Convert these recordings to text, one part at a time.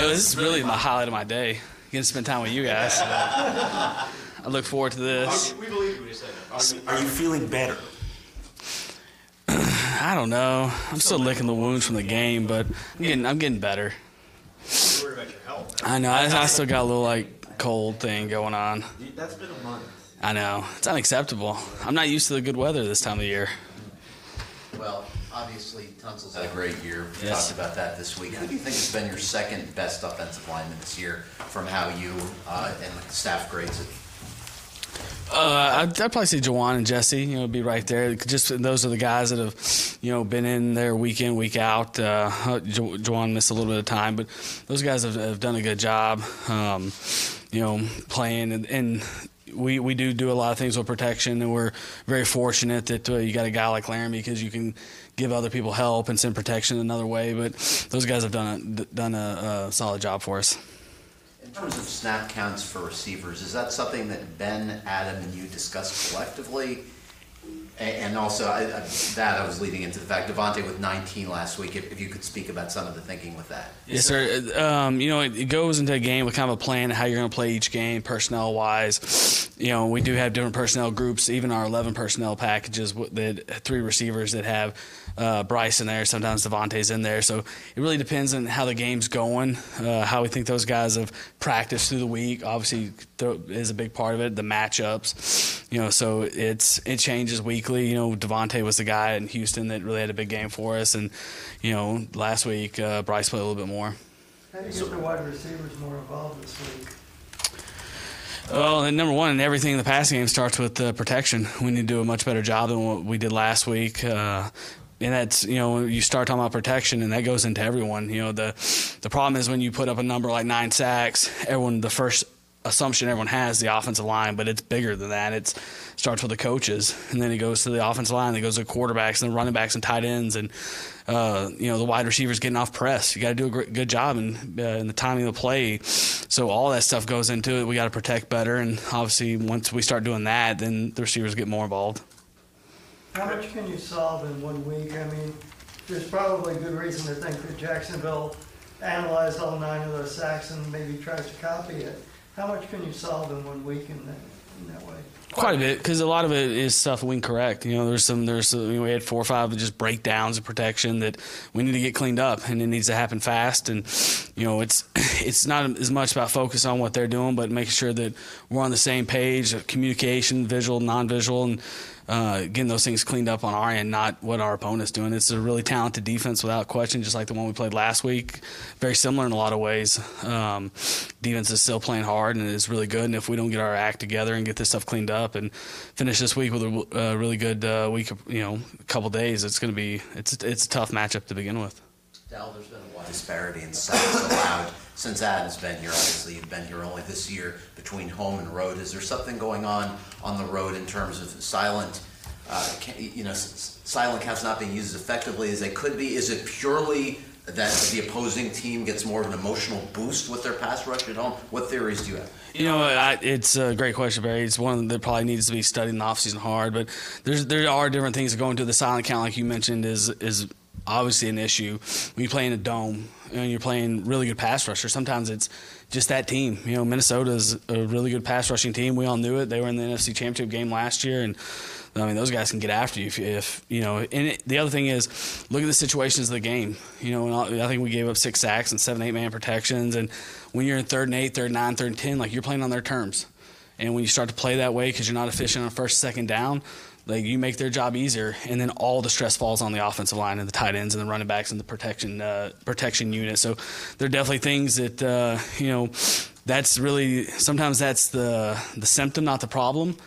this is really my highlight of my day. Getting to spend time with you guys. I look forward to this. We believe when you say that. Are you feeling better? I don't know. I'm still licking the wounds from the game, but I'm getting better. You're worried about your health. I know. I still got a little cold thing going on. That's been a month. I know. It's unacceptable. I'm not used to the good weather this time of year. Well, obviously, Tunsil's had a great year. We Yes. talked about that this week. Who do you think has been your second best offensive lineman this year from how you and the staff grades it? I'd probably say Juwan and Jesse, be right there. Just those are the guys that have, been in there week in, week out. Juwan missed a little bit of time, but those guys have done a good job, playing. And we do a lot of things with protection, and we're very fortunate that you got a guy like Laramie because you can give other people help and send protection another way. But those guys have done a solid job for us. In terms of snap counts for receivers, is that something that Ben, Adam, and you discussed collectively? And also, I was leading into the fact, Devontae with 19 last week, if you could speak about some of the thinking with that. Yes, sir. It goes into a game with kind of a plan of how you're going to play each game personnel-wise. We do have different personnel groups, even our 11 personnel packages, that 3 receivers that have Bryce in there. Sometimes Devontae's in there. So it really depends on how the game's going, how we think those guys have practiced through the week. Obviously, is a big part of it, the matchups. So it changes weekly. Devontae was the guy in Houston that really had a big game for us. And, last week, Bryce played a little bit more. How do you get the wide receivers more involved this week? Well, and number one, everything in the passing game starts with protection. We need to do a much better job than what we did last week. And that's, you start talking about protection, and that goes into everyone. The problem is when you put up a number like 9 sacks, the first assumption everyone has the offensive line, but it's bigger than that. It starts with the coaches, and then it goes to the offensive line, then it goes to the quarterbacks and the running backs and tight ends, and the wide receivers getting off press. You got to do a good job in the timing of the play. So all that stuff goes into it. We got to protect better, and obviously once we start doing that, then the receivers get more involved. How much can you solve in 1 week? I mean, there's probably good reason to think that Jacksonville analyzed all 9 of those sacks and maybe tries to copy it. How much can you solve in 1 week in that way? Quite a bit, because a lot of it is stuff we can correct. There's some we had 4 or 5 just breakdowns of protection that we need to get cleaned up, and it needs to happen fast. And it's not as much about focus on what they're doing, but making sure that we're on the same page, communication, visual, non-visual, and getting those things cleaned up on our end, not what our opponent's doing. It's a really talented defense without question, just like the one we played last week. Very similar in a lot of ways. Defense is still playing hard and is really good, and if we don't get our act together and get this stuff cleaned up and finish this week with a really good week, a couple days, it's going to be it's a tough matchup to begin with. Dowell, there's been a wide disparity in sacks allowed since Adam's been here. Obviously, you've been here only this year between home and road. Is there something going on the road in terms of silent counts not being used as effectively as they could be? Is it purely that the opposing team gets more of an emotional boost with their pass rush at home? What theories do you have? It's a great question, Barry. It's one that probably needs to be studied in the offseason hard, but there are different things that go into the silent count, like you mentioned, is obviously an issue. When you play in a dome and you're playing really good pass rushers, sometimes it's just that team. Minnesota's a really good pass rushing team. We all knew it. They were in the NFC Championship game last year, and those guys can get after you if And the other thing is, look at the situations of the game. I think we gave up 6 sacks and 7 8-man protections. And when you're in 3rd and 8, 3rd and 9, 3rd and 10, you're playing on their terms. And when you start to play that way because you're not efficient on 1st, 2nd down, you make their job easier, and then all the stress falls on the offensive line and the tight ends and the running backs and the protection unit. So there are definitely things that that's really sometimes that's the symptom, not the problem.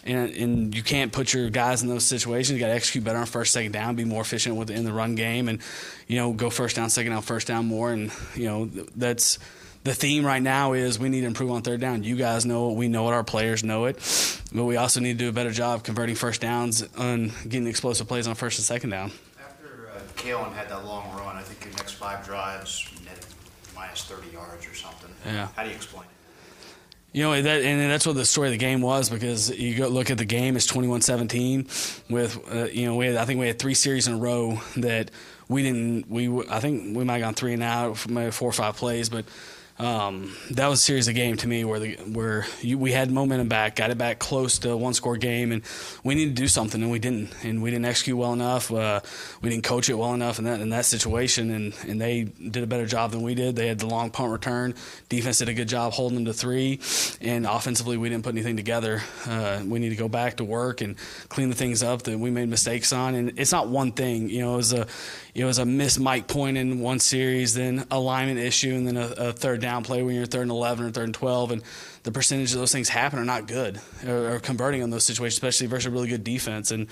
And you can't put your guys in those situations. You got to execute better on 1st, 2nd down, be more efficient in the run game, and go 1st down, 2nd down, 1st down more. And that's the theme right now is we need to improve on 3rd down. You guys know it. We know it. Our players know it. But we also need to do a better job converting 1st downs and getting explosive plays on 1st and 2nd down. After Kalen had that long run, I think your next 5 drives netted minus 30 yards or something. Yeah. How do you explain it? That's what the story of the game was, because you go look at the game, it's 21-17 with, I think we had 3 series in a row that I think we might have gone 3 and out for maybe 4 or 5 plays, but that was a series of game to me where we had momentum back, got it back close to a 1-score game, and we needed to do something, and we didn't execute well enough. We didn't coach it well enough in that situation, and they did a better job than we did. They had the long punt return. Defense did a good job holding them to 3, and offensively we didn't put anything together. We need to go back to work and clean the things up that we made mistakes on, and it's not one thing. It was a missed Mike point in one series, then a lineman issue, and then a third down play when you're 3rd and 11 or 3rd and 12, and the percentage of those things happen are not good, or converting on those situations, especially versus a really good defense, and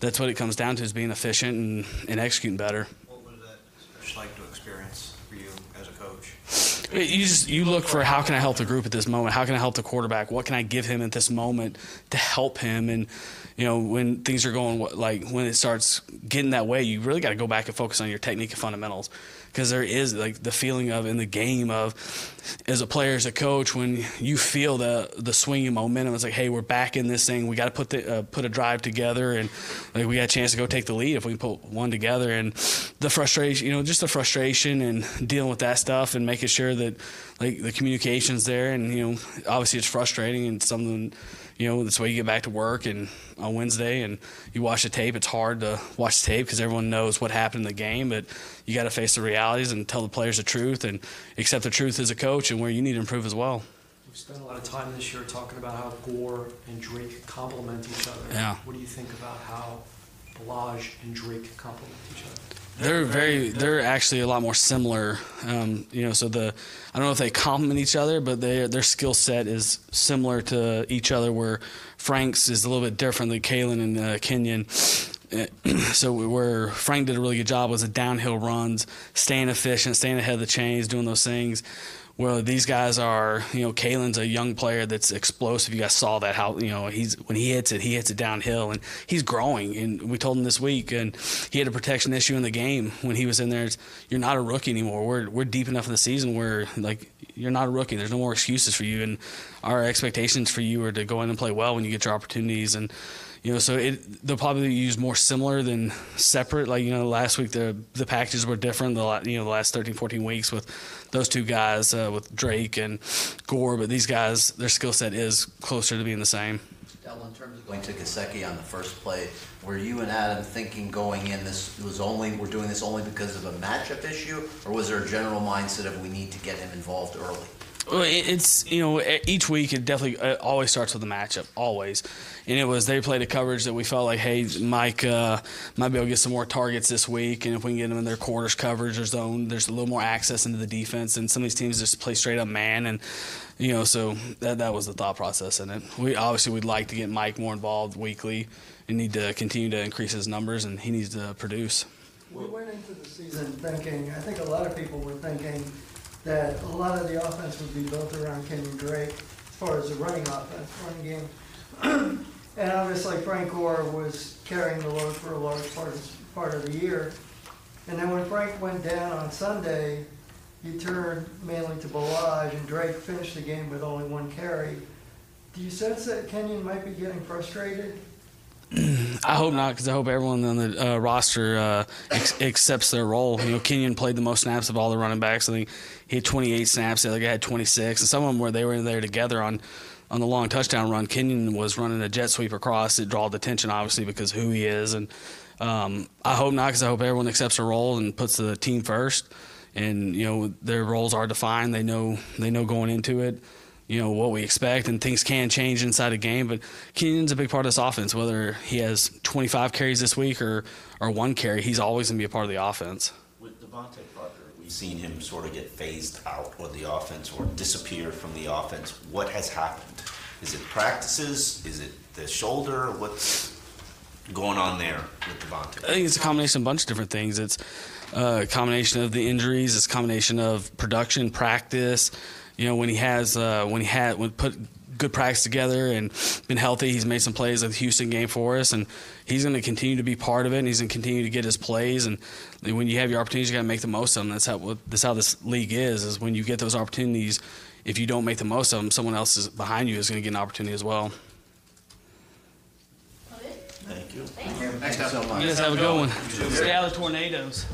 that's what it comes down to, is being efficient and executing better. What was that like to experience for you as a coach? You look for, how can I help the group at this moment? How can I help the quarterback? What can I give him at this moment to help him? And when things are going, like when it starts getting that way, you really got to go back and focus on your technique and fundamentals, because there is like the feeling of in the game of, as a player, as a coach, when you feel the swing and momentum, it's like, hey, we're back in this thing. We got to put a drive together, and like we got a chance to go take the lead if we can put one together. And the frustration, just the frustration and dealing with that stuff and making sure that like the communication's there. And obviously it's frustrating and something. That's why you get back to work and on Wednesday and you watch the tape. It's hard to watch the tape because everyone knows what happened in the game, but you got to face the realities and tell the players the truth and accept the truth as a coach and where you need to improve as well. We've spent a lot of time this year talking about how Gore and Drake complement each other. Yeah. What do you think about how Balaj and Drake complement each other? They're actually a lot more similar. So I don't know if they complement each other, but their skill set is similar to each other, where Frank's is a little bit different than Kalen and Kenyon. So where Frank did a really good job was the downhill runs, staying efficient, staying ahead of the chains, doing those things. Well, these guys are, Kalen's a young player that's explosive. You guys saw that, how, when he hits it downhill, and he's growing. And we told him this week, and he had a protection issue in the game when he was in there. You're not a rookie anymore. We're deep enough in the season where, like, you're not a rookie. There's no more excuses for you. And our expectations for you are to go in and play well when you get your opportunities. And, so they'll probably use more similar than separate. Like, last week the packages were different, the last 13, 14 weeks with those two guys, with Drake and Gore. But these guys, their skill set is closer to being the same. Dowell, in terms of going to Gesicki on the first play, were you and Adam thinking going in we're doing this only because of a matchup issue, or was there a general mindset of we need to get him involved early? Well, it's, each week it definitely always starts with the matchup, always. And they played a coverage that we felt like, hey, Mike might be able to get some more targets this week, and if we can get them in their quarters coverage or zone, there's a little more access into the defense. And some of these teams just play straight up man, and so that was the thought process in it. We'd like to get Mike more involved weekly and need to continue to increase his numbers, and he needs to produce. We went into the season thinking, I think a lot of people were thinking, that a lot of the offense would be built around Kenyon Drake as far as the running game. And obviously Frank Gore was carrying the load for a large part of the year. And then when Frank went down on Sunday, he turned mainly to Balaj, and Drake finished the game with only 1 carry. Do you sense that Kenyon might be getting frustrated? I hope not, because I hope everyone on the roster accepts their role. Kenyon played the most snaps of all the running backs. I think he had 28 snaps. The other guy had 26. And some of them where they were in there together on the long touchdown run. Kenyon was running a jet sweep across. It drew attention, obviously, because of who he is. And I hope not, because I hope everyone accepts their role and puts the team first. And, their roles are defined. They know going into it. What we expect, and things can change inside a game, but Kenyon's a big part of this offense. Whether he has 25 carries this week or 1 carry, he's always going to be a part of the offense. With Devontae Parker, we've seen him sort of get phased out of the offense or disappear from the offense. What has happened? Is it practices? Is it the shoulder? What's going on there with Devontae? I think it's a combination of a bunch of different things. It's a combination of the injuries. It's a combination of production, practice. When put good practice together and been healthy, he's made some plays at the Houston game for us, and he's going to continue to be part of it, and he's going to continue to get his plays. And when you have your opportunities, you got to make the most of them. That's how this league is when you get those opportunities. If you don't make the most of them, someone else is behind you is going to get an opportunity as well. Thank you. Thanks so much. You guys have a good one. Stay out of the tornadoes.